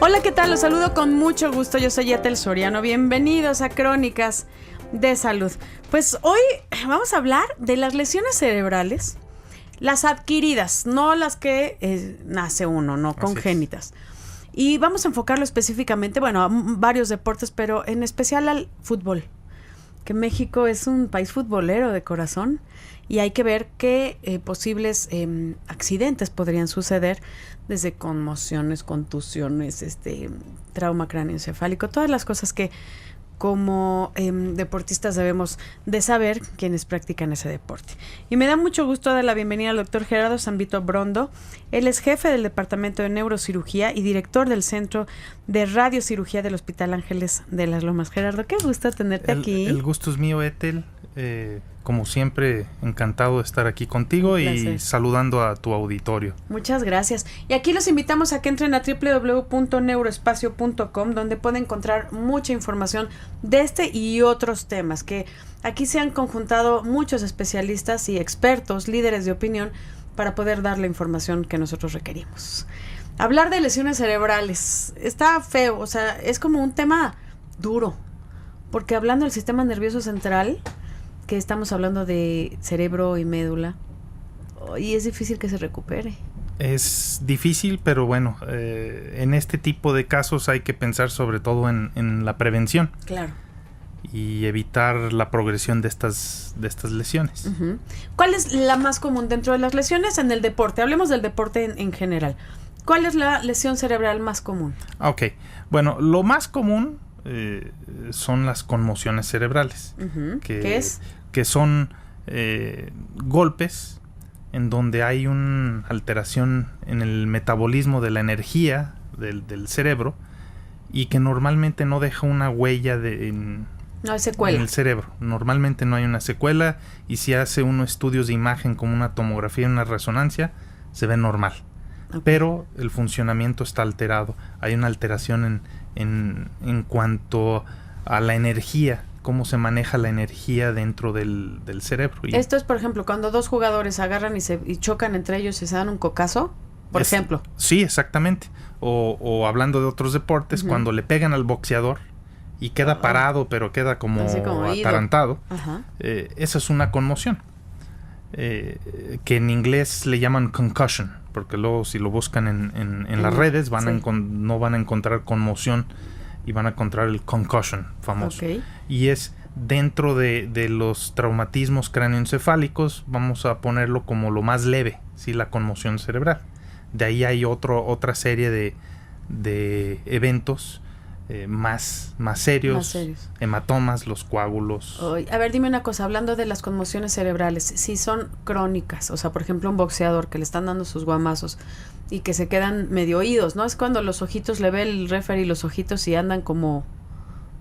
Hola, ¿qué tal? Los saludo con mucho gusto. Yo soy Ethel Soriano. Bienvenidos a Crónicas de Salud. Pues hoy vamos a hablar de las lesiones cerebrales, las adquiridas, no las que nace uno, no congénitas. Y vamos a enfocarlo específicamente, a varios deportes, pero en especial al fútbol, que México es un país futbolero de corazón y hay que ver qué posibles accidentes podrían suceder, desde conmociones, contusiones, trauma cráneoencefálico, todas las cosas que como deportistas debemos de saber quienes practican ese deporte. Y me da mucho gusto dar la bienvenida al doctor Gerardo Zambito Brondo. Él es jefe del Departamento de Neurocirugía y director del Centro de Radiocirugía del Hospital Ángeles de las Lomas. Gerardo, qué gusto tenerte aquí. El gusto es mío, Ethel. Como siempre, encantado de estar aquí contigo y saludando a tu auditorio. Muchas gracias. Y aquí los invitamos a que entren a www.neuroespacio.com, donde pueden encontrar mucha información de este y otros temas, que aquí se han conjuntado muchos especialistas y expertos, líderes de opinión, para poder dar la información que nosotros requerimos. Hablar de lesiones cerebrales está feo, o sea, es como un tema duro, porque hablando del sistema nervioso central, que estamos hablando de cerebro y médula, y es difícil que se recupere. Es difícil, pero bueno, en este tipo de casos hay que pensar sobre todo en la prevención. Claro. Y evitar la progresión de estas lesiones. Uh-huh. ¿Cuál es la más común dentro de las lesiones en el deporte? Hablemos del deporte en general. ¿Cuál es la lesión cerebral más común? Ok, bueno, lo más común son las conmociones cerebrales. Uh-huh. ¿Qué es? Que son golpes en donde hay una alteración en el metabolismo de la energía del cerebro y que normalmente no deja una huella no hay secuela en el cerebro. Normalmente no hay una secuela, y si hace uno estudios de imagen como una tomografía y una resonancia, se ve normal. Okay. Pero el funcionamiento está alterado. Hay una alteración en cuanto a la energía, cómo se maneja la energía dentro del cerebro. Esto es, por ejemplo, cuando dos jugadores agarran y chocan entre ellos y se dan un cocazo, por ejemplo. Sí, exactamente. O hablando de otros deportes, uh-huh, cuando le pegan al boxeador y queda parado, pero queda como atarantado, esa es una conmoción. Que en inglés le llaman concussion, porque luego si lo buscan en las redes no van a encontrar conmoción y van a encontrar el concussion famoso. Okay. Y es dentro de los traumatismos cráneoencefálicos, vamos a ponerlo como lo más leve, ¿sí? La conmoción cerebral. De ahí hay otra serie de eventos más serios, hematomas, los coágulos. A ver, dime una cosa, hablando de las conmociones cerebrales, si son crónicas, o sea, por ejemplo, un boxeador que le están dando sus guamazos y que se quedan medio oídos, ¿no? Es cuando los ojitos, le ve el referee los ojitos y andan como,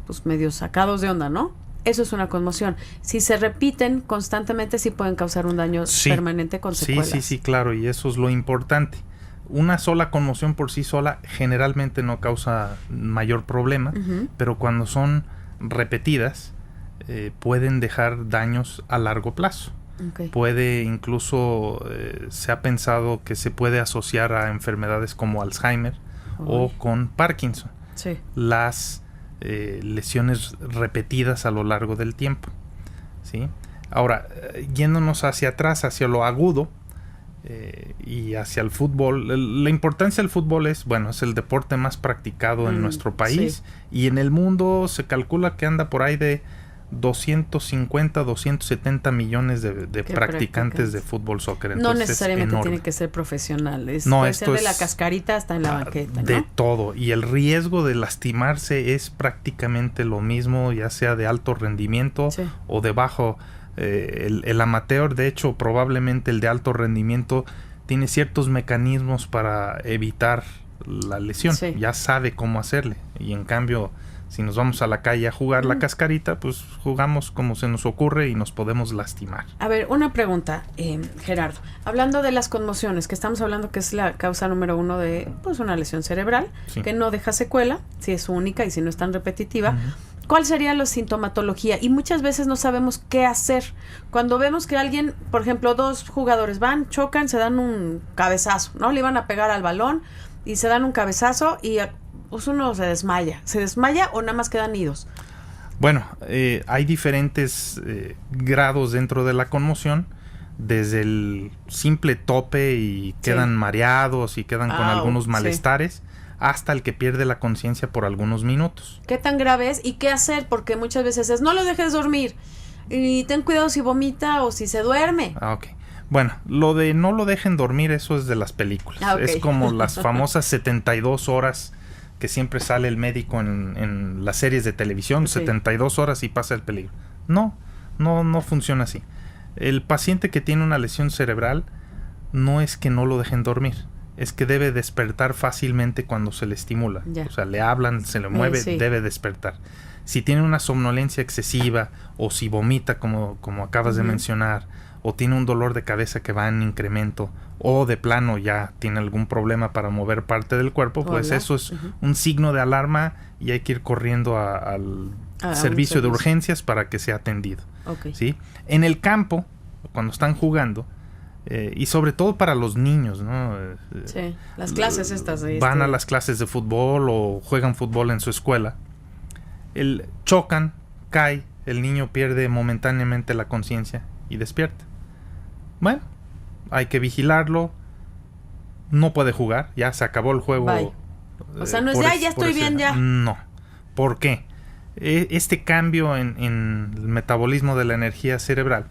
pues, medio sacados de onda, ¿no? Eso es una conmoción. Si se repiten constantemente, sí pueden causar un daño permanente con secuelas. Sí, claro, y eso es lo importante. Una sola conmoción por sí sola generalmente no causa mayor problema, uh-huh, pero cuando son repetidas pueden dejar daños a largo plazo. Okay. Puede incluso, se ha pensado que se puede asociar a enfermedades como Alzheimer o con Parkinson. Sí. Las lesiones repetidas a lo largo del tiempo, ¿sí? Ahora, yéndonos hacia atrás, hacia lo agudo, y hacia el fútbol, la importancia del fútbol es el deporte más practicado en nuestro país, y en el mundo se calcula que anda por ahí de 250, 270 millones de practicantes de fútbol soccer. Entonces, no necesariamente tiene que ser profesional, puede ser de la cascarita hasta en la banqueta, ¿no? De todo, y el riesgo de lastimarse es prácticamente lo mismo, ya sea de alto rendimiento o de bajo. El amateur, de hecho, probablemente el de alto rendimiento tiene ciertos mecanismos para evitar la lesión, ya sabe cómo hacerle, y en cambio, si nos vamos a la calle a jugar la cascarita, pues jugamos como se nos ocurre y nos podemos lastimar. A ver, una pregunta, Gerardo, hablando de las conmociones, que estamos hablando que es la causa número 1 de una lesión cerebral, que no deja secuela, si es única y si no es tan repetitiva. Uh-huh. ¿Cuál sería la sintomatología? Y muchas veces no sabemos qué hacer. Cuando vemos que alguien, por ejemplo, dos jugadores chocan, se dan un cabezazo, ¿no? Le iban a pegar al balón y se dan un cabezazo y pues uno se desmaya. ¿Se desmaya o nada más quedan idos? Bueno, hay diferentes grados dentro de la conmoción, desde el simple tope y quedan mareados y quedan con algunos malestares, hasta el que pierde la conciencia por algunos minutos. ¿Qué tan grave es y qué hacer? Porque muchas veces es, no lo dejes dormir y ten cuidado si vomita o si se duerme. Ok. Bueno, lo de no lo dejen dormir, eso es de las películas. Es como las famosas 72 horas que siempre sale el médico en las series de televisión, 72 horas y pasa el peligro. No funciona así. El paciente que tiene una lesión cerebral no es que no lo dejen dormir, es que debe despertar fácilmente cuando se le estimula. O sea, le hablan, se le mueve, debe despertar. Si tiene una somnolencia excesiva o si vomita, como acabas de mencionar, o tiene un dolor de cabeza que va en incremento, o de plano ya tiene algún problema para mover parte del cuerpo, pues eso es un signo de alarma y hay que ir corriendo al servicio de urgencias para que sea atendido. ¿Sí? En el campo, cuando están jugando, y sobre todo para los niños, ¿no? Las clases estas. Van a las clases de fútbol o juegan fútbol en su escuela. Chocan, cae, el niño pierde momentáneamente la conciencia y despierta. Bueno, hay que vigilarlo. No puede jugar, ya se acabó el juego. O sea, no es ya estoy bien ya. No. ¿Por qué? Este cambio en el metabolismo de la energía cerebral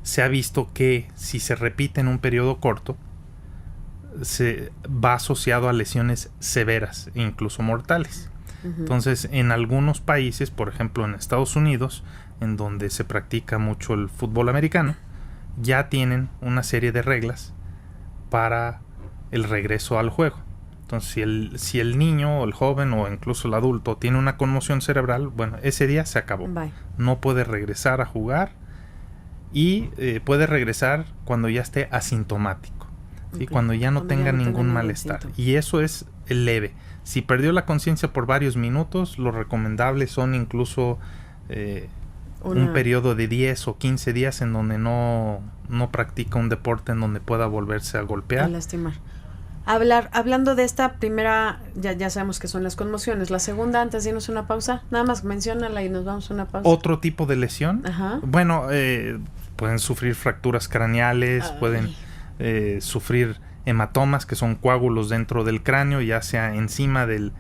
se ha visto que si se repite en un periodo corto, se va asociado a lesiones severas e incluso mortales. Entonces, en algunos países, por ejemplo en Estados Unidos, en donde se practica mucho el fútbol americano, ya tienen una serie de reglas para el regreso al juego. Entonces, si el niño o el joven o incluso el adulto tiene una conmoción cerebral, bueno, ese día se acabó. No puede regresar a jugar y puede regresar cuando ya esté asintomático, ¿sí? Cuando ya no tenga ningún malestar. Y eso es leve. Si perdió la conciencia por varios minutos, lo recomendable son incluso un periodo de 10 o 15 días en donde no practica un deporte en donde pueda volverse a golpear. A lastimar. Hablando de esta primera, ya sabemos que son las conmociones. La segunda, antes de irnos a una pausa, nada más menciónala y nos vamos a una pausa. Otro tipo de lesión. Bueno, pueden sufrir fracturas craneales, pueden sufrir hematomas, que son coágulos dentro del cráneo, ya sea encima del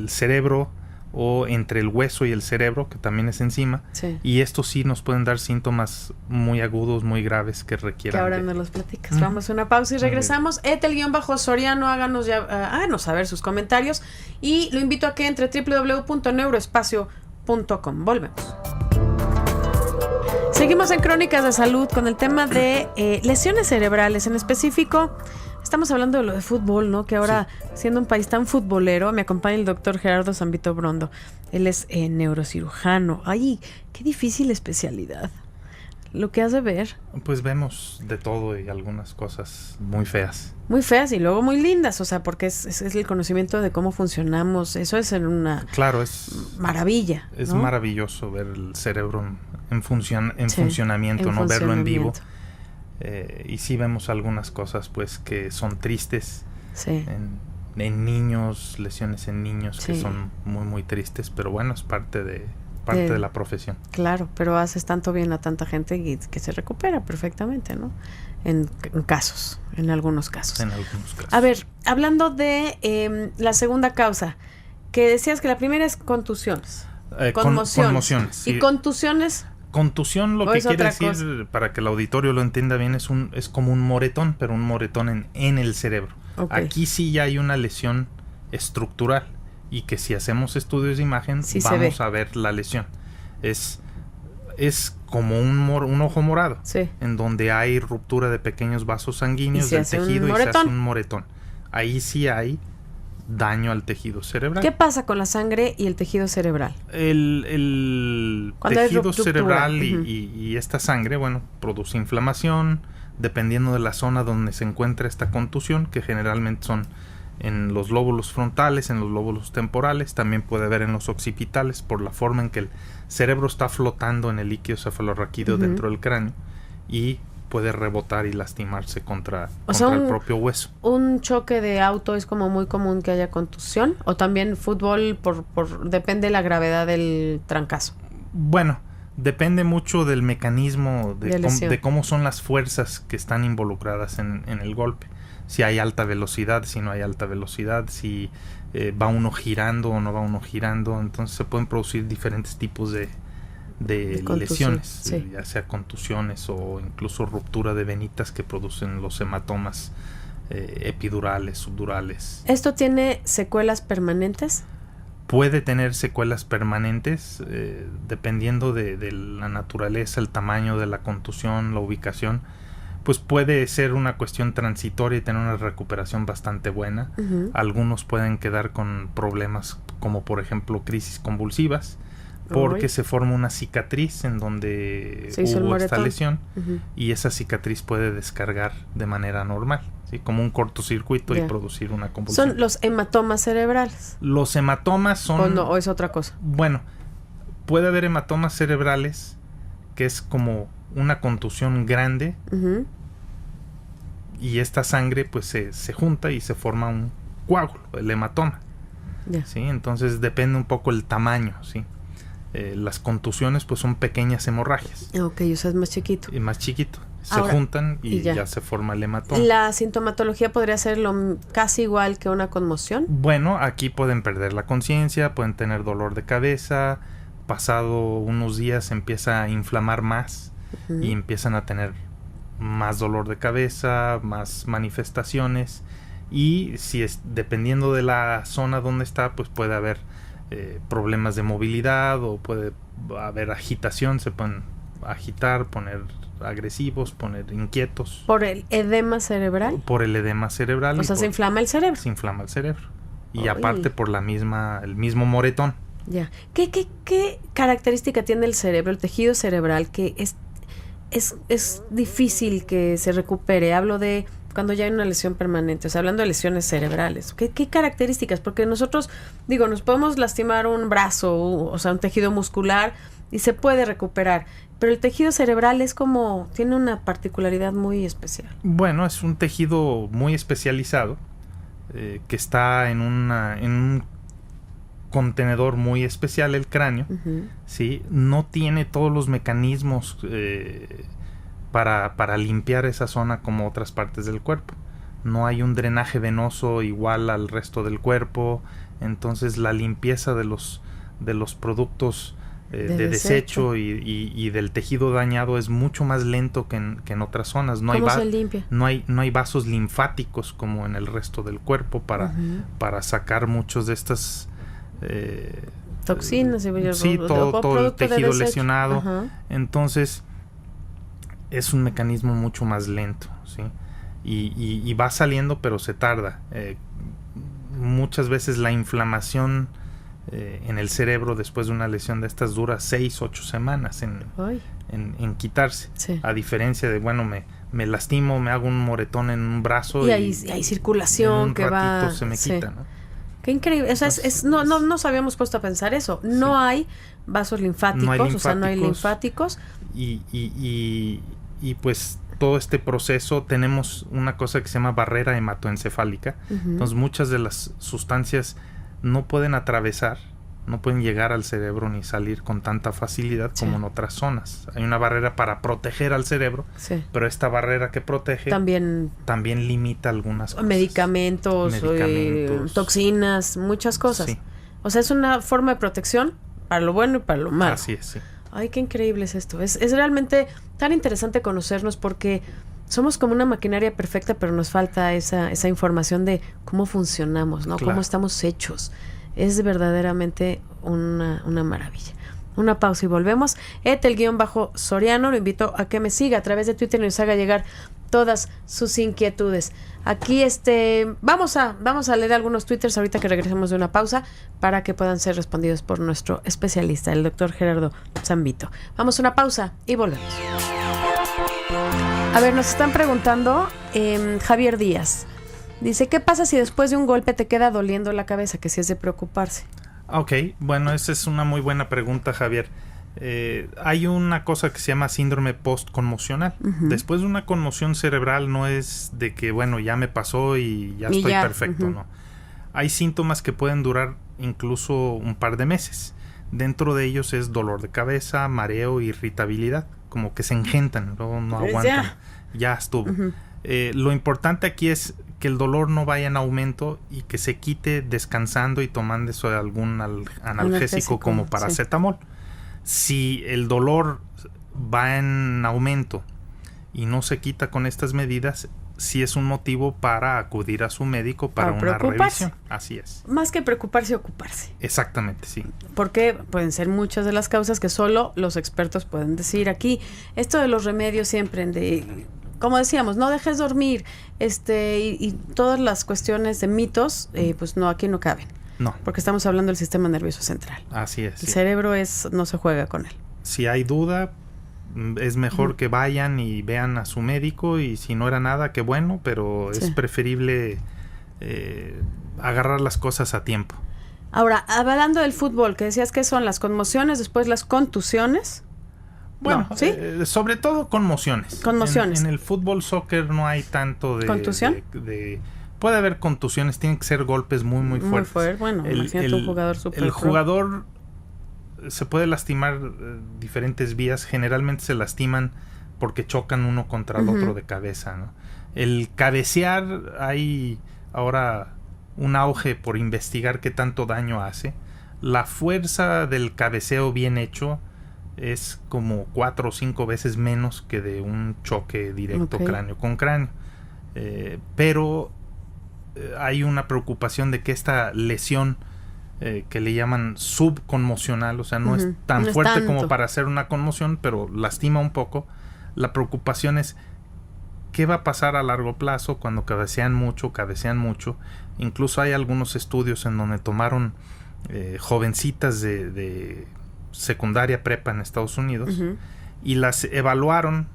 cerebro o entre el hueso y el cerebro, que también es encima. Y estos sí nos pueden dar síntomas muy agudos, muy graves que requieran. Que ahora nos los platicas. Vamos a una pausa y regresamos. Etel-Soriano, háganos saber sus comentarios y lo invito a que entre www.neuroespacio.com. Volvemos. Seguimos en Crónicas de Salud con el tema de lesiones cerebrales. En específico, estamos hablando de lo de fútbol, ¿no? Que ahora, siendo un país tan futbolero, me acompaña el doctor Gerardo Zambito Brondo. Él es neurocirujano. Ay, qué difícil especialidad. Lo que has de ver. Pues vemos de todo y algunas cosas muy feas. Muy feas y luego muy lindas, o sea, porque es el conocimiento de cómo funcionamos. Eso es una maravilla. Es maravilloso ver el cerebro en funcionamiento, ¿no? Verlo en vivo. Y sí vemos algunas cosas pues que son tristes en niños, lesiones en niños que son muy muy tristes, pero bueno, es parte de la profesión. Claro, pero haces tanto bien a tanta gente y que se recupera perfectamente, ¿no? En algunos casos. A ver, hablando de la segunda causa, que decías que la primera es contusiones. Conmociones. Sí. ¿Y contusiones? Contusión, lo que quiere decir, para que el auditorio lo entienda bien, es como un moretón, pero un moretón en el cerebro. Aquí sí ya hay una lesión estructural y que si hacemos estudios de imagen vamos a ver la lesión. Es como un ojo morado, en donde hay ruptura de pequeños vasos sanguíneos del tejido y se hace un moretón. Ahí sí hay daño al tejido cerebral. ¿Qué pasa con la sangre y el tejido cerebral? El tejido cerebral y esta sangre, bueno, produce inflamación dependiendo de la zona donde se encuentra esta contusión, que generalmente son en los lóbulos frontales, en los lóbulos temporales, también puede haber en los occipitales, por la forma en que el cerebro está flotando en el líquido cefalorraquídeo dentro del cráneo, y puede rebotar y lastimarse contra el propio hueso. ¿Un choque de auto es como muy común que haya contusión? ¿O también fútbol depende de la gravedad del trancazo? Bueno, depende mucho del mecanismo de cómo son las fuerzas que están involucradas en el golpe. Si hay alta velocidad, si no hay alta velocidad, si va uno girando o no va uno girando. Entonces se pueden producir diferentes tipos de lesiones, sí. Ya sea contusiones o incluso ruptura de venitas que producen los hematomas epidurales, subdurales. ¿Esto tiene secuelas permanentes? Puede tener secuelas permanentes dependiendo de la naturaleza, el tamaño de la contusión, la ubicación. Pues puede ser una cuestión transitoria y tener una recuperación bastante buena. Uh-huh. Algunos pueden quedar con problemas como por ejemplo crisis convulsivas, porque se forma una cicatriz en donde hubo esta lesión. Uh-huh. Y esa cicatriz puede descargar de manera normal, ¿sí? Como un cortocircuito y producir una convulsión. ¿Son los hematomas cerebrales? Los hematomas son... ¿O es otra cosa? Bueno, puede haber hematomas cerebrales que es como una contusión grande. Uh-huh. Y esta sangre pues se junta y se forma un coágulo, el hematoma. ¿Sí? Entonces depende un poco el tamaño, ¿sí? Las contusiones pues son pequeñas hemorragias. Ok, o sea, es más chiquito. Y más chiquito. Se juntan y ya se forma el hematoma. ¿La sintomatología podría ser casi igual que una conmoción? Bueno, aquí pueden perder la conciencia, pueden tener dolor de cabeza, pasado unos días empieza a inflamar más. Uh-huh. Y empiezan a tener más dolor de cabeza, más manifestaciones, y si es dependiendo de la zona donde está, pues puede haber problemas de movilidad o puede haber agitación, se pueden agitar, poner agresivos, poner inquietos. ¿Por el edema cerebral? Por el edema cerebral. O sea, se inflama el cerebro. Se inflama el cerebro. Y aparte por el mismo moretón. Ya. ¿Qué característica tiene el cerebro, el tejido cerebral, que es difícil que se recupere? Hablo de cuando ya hay una lesión permanente, o sea, hablando de lesiones cerebrales. ¿Qué características? Porque nosotros, nos podemos lastimar un brazo, o sea, un tejido muscular, y se puede recuperar. Pero el tejido cerebral tiene una particularidad muy especial. Bueno, es un tejido muy especializado, que está en un contenedor muy especial, el cráneo. Uh-huh. ¿Sí? No tiene todos los mecanismos para limpiar esa zona como otras partes del cuerpo. No hay un drenaje venoso igual al resto del cuerpo, entonces la limpieza de los productos de desecho y del tejido dañado es mucho más lento que en otras zonas. ¿Cómo se limpia? No hay vasos linfáticos como en el resto del cuerpo para sacar muchos de estas toxinas, todo el tejido lesionado. Uh-huh. Entonces es un mecanismo mucho más lento, ¿sí? Y va saliendo, pero se tarda. Muchas veces la inflamación en el cerebro después de una lesión de estas dura 6-8 semanas en quitarse. Sí. A diferencia de, me lastimo, me hago un moretón en un brazo y hay circulación en un que ratito se me quita, ¿no? Qué increíble. O sea, no nos habíamos puesto a pensar eso. No hay vasos linfáticos, o sea, no hay linfáticos. Y pues todo este proceso, tenemos una cosa que se llama barrera hematoencefálica. Uh-huh. Entonces muchas de las sustancias no pueden atravesar, no pueden llegar al cerebro ni salir con tanta facilidad como en otras zonas. Hay una barrera para proteger al cerebro, pero esta barrera que protege también limita algunas cosas. Medicamentos. Toxinas, muchas cosas. Sí. O sea, es una forma de protección para lo bueno y para lo malo. Así es, sí. Ay, qué increíble es esto. Es realmente tan interesante conocernos porque somos como una maquinaria perfecta, pero nos falta esa información de cómo funcionamos, ¿no? Claro. Cómo estamos hechos. Es verdaderamente una maravilla. Una pausa y volvemos. @Soriano, lo invito a que me siga a través de Twitter y nos haga llegar todas sus inquietudes. Aquí vamos a leer algunos twitters ahorita que regresemos de una pausa para que puedan ser respondidos por nuestro especialista, el doctor Gerardo Zambito. Vamos a una pausa y volvemos. A ver, nos están preguntando Javier Díaz. Dice, ¿qué pasa si después de un golpe te queda doliendo la cabeza? Que sí es de preocuparse. Ok, bueno, esa es una muy buena pregunta, Javier. Hay una cosa que se llama síndrome postconmocional. Después de una conmoción cerebral no es de que, bueno, ya me pasó y ya estoy perfecto, ¿no? Hay síntomas que pueden durar incluso un par de meses. Dentro de ellos es dolor de cabeza, mareo, irritabilidad, como que se engentan, no aguantan. Ya estuvo. Lo importante aquí es que el dolor no vaya en aumento y que se quite descansando y tomando algún analgésico como paracetamol. Si el dolor va en aumento y no se quita con estas medidas, sí es un motivo para acudir a su médico para una revisión. Así es. Más que preocuparse, ocuparse. Exactamente, sí. Porque pueden ser muchas de las causas que solo los expertos pueden decir. Aquí, esto de los remedios siempre, como decíamos, no dejes dormir, y todas las cuestiones de mitos, pues no, aquí no caben. No. Porque estamos hablando del sistema nervioso central. Así es. El cerebro no se juega con él. Si hay duda, es mejor que vayan y vean a su médico, y si no era nada, qué bueno, pero es preferible agarrar las cosas a tiempo. Ahora, hablando del fútbol, que decías que son las conmociones, después las contusiones. Bueno, ¿sí? Sobre todo conmociones. Conmociones. En el fútbol, soccer no hay tanto de... ¿Contusión? Puede haber contusiones, tienen que ser golpes muy, muy fuertes. Muy fuerte, bueno, imagínate un jugador super El jugador se puede lastimar diferentes vías. Generalmente se lastiman porque chocan uno contra el otro de cabeza, ¿no? El cabecear, hay ahora un auge por investigar qué tanto daño hace. La fuerza del cabeceo bien hecho es como 4 o 5 veces menos que de un choque directo cráneo con cráneo. Pero hay una preocupación de que esta lesión que le llaman subconmocional, o sea, no es tan fuerte como para hacer una conmoción, pero lastima un poco. La preocupación es qué va a pasar a largo plazo cuando cabecean mucho. Incluso hay algunos estudios en donde tomaron jovencitas de secundaria, prepa en Estados Unidos, y las evaluaron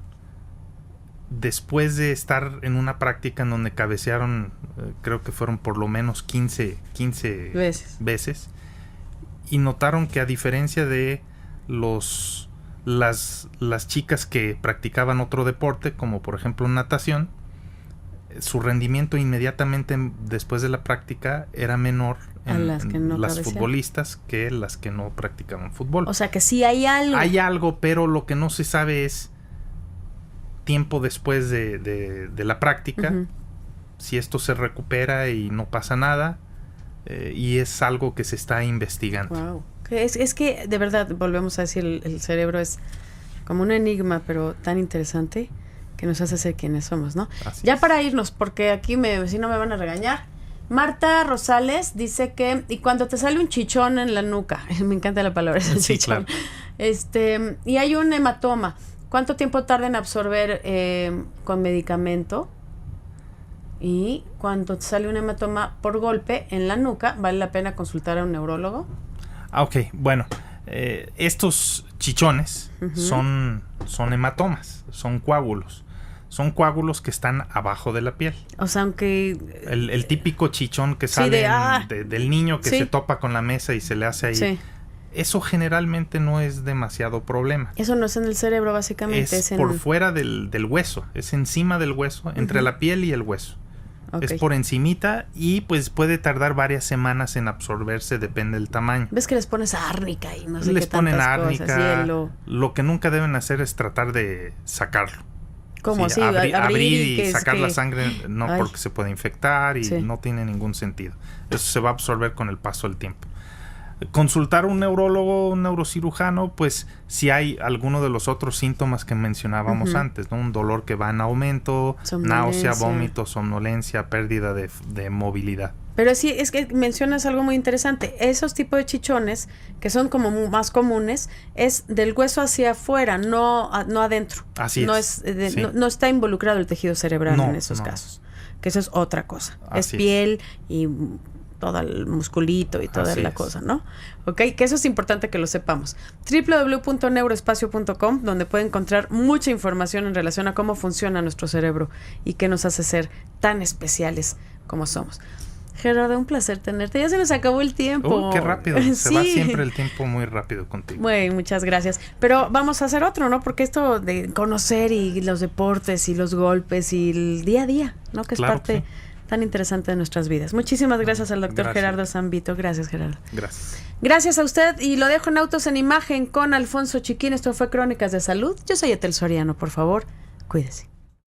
después de estar en una práctica en donde cabecearon, creo que fueron por lo menos 15 veces, y notaron que a diferencia de las chicas que practicaban otro deporte, como por ejemplo natación, su rendimiento inmediatamente después de la práctica era menor en las futbolistas que las que no practicaban fútbol. O sea que sí hay algo. Hay algo, pero lo que no se sabe es tiempo después de la práctica, si esto se recupera y no pasa nada, y es algo que se está investigando. Wow. Es que de verdad, volvemos a decir, el cerebro es como un enigma, pero tan interesante que nos hace ser quienes somos, ¿no? Así ya es. Para irnos, porque aquí si no me van a regañar. Marta Rosales dice que, y cuando te sale un chichón en la nuca, me encanta la palabra ese chichón, claro. Y hay un hematoma, ¿cuánto tiempo tarda en absorber con medicamento? Y cuando te sale un hematoma por golpe en la nuca, ¿vale la pena consultar a un neurólogo? Ok, bueno, estos chichones son hematomas, son coágulos. Son coágulos que están abajo de la piel. O sea, aunque... El típico chichón que sale del niño que se topa con la mesa y se le hace ahí. Sí. Eso generalmente no es demasiado problema. Eso no es en el cerebro, básicamente. Es por fuera del hueso. Es encima del hueso, entre la piel y el hueso. Es por encimita y pues puede tardar varias semanas en absorberse, depende del tamaño. ¿Ves que les pones árnica y no sé les qué tantas ponen árnica, cosas? Hielo. Lo que nunca deben hacer es tratar de sacarlo. ¿Cómo? Sí, abrir y sacar la sangre, no, porque se puede infectar y no tiene ningún sentido. Eso se va a absorber con el paso del tiempo. Consultar a un neurólogo, un neurocirujano, pues si hay alguno de los otros síntomas que mencionábamos antes, ¿no? Un dolor que va en aumento, náusea, vómito, somnolencia, pérdida de movilidad. Pero sí, es que mencionas algo muy interesante. Esos tipos de chichones, que son como más comunes, es del hueso hacia afuera, no adentro. Así no es. No está involucrado el tejido cerebral en esos casos. Que eso es otra cosa. Es piel y todo el musculito y toda la cosa, ¿no? Ok, que eso es importante que lo sepamos. www.neuroespacio.com, donde puede encontrar mucha información en relación a cómo funciona nuestro cerebro y qué nos hace ser tan especiales como somos. Gerardo, un placer tenerte. Ya se nos acabó el tiempo. Qué rápido. Se va siempre el tiempo muy rápido contigo. Bueno, muchas gracias. Pero vamos a hacer otro, ¿no? Porque esto de conocer y los deportes y los golpes y el día a día, ¿no? Que es parte tan interesante de nuestras vidas. Muchísimas gracias al doctor Gerardo Zambito. Gracias, Gerardo. Gracias. Gracias a usted y lo dejo en Autos en Imagen con Alfonso Chiquín. Esto fue Crónicas de Salud. Yo soy Etel Soriano. Por favor, cuídese.